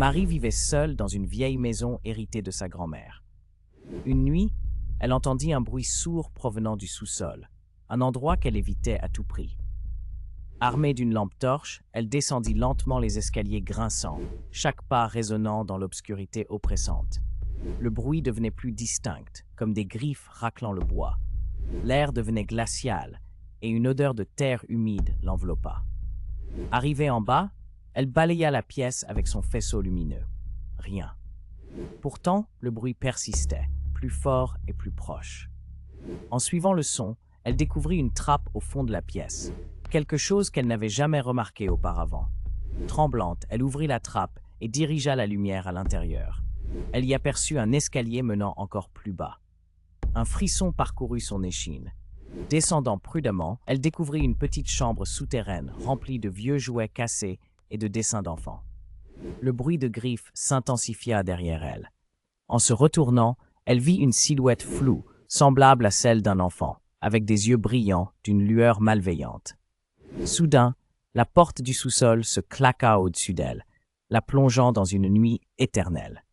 Marie vivait seule dans une vieille maison héritée de sa grand-mère. Une nuit, elle entendit un bruit sourd provenant du sous-sol, un endroit qu'elle évitait à tout prix. Armée d'une lampe torche, elle descendit lentement les escaliers grinçants, chaque pas résonnant dans l'obscurité oppressante. Le bruit devenait plus distinct, comme des griffes raclant le bois. L'air devenait glacial, et une odeur de terre humide l'enveloppa. Arrivée en bas, elle balaya la pièce avec son faisceau lumineux. Rien. Pourtant, le bruit persistait, plus fort et plus proche. En suivant le son, elle découvrit une trappe au fond de la pièce, quelque chose qu'elle n'avait jamais remarqué auparavant. Tremblante, elle ouvrit la trappe et dirigea la lumière à l'intérieur. Elle y aperçut un escalier menant encore plus bas. Un frisson parcourut son échine. Descendant prudemment, elle découvrit une petite chambre souterraine remplie de vieux jouets cassés et de dessins d'enfants. Le bruit de griffes s'intensifia derrière elle. En se retournant, elle vit une silhouette floue, semblable à celle d'un enfant, avec des yeux brillants d'une lueur malveillante. Soudain, la porte du sous-sol se claqua au-dessus d'elle, la plongeant dans une nuit éternelle.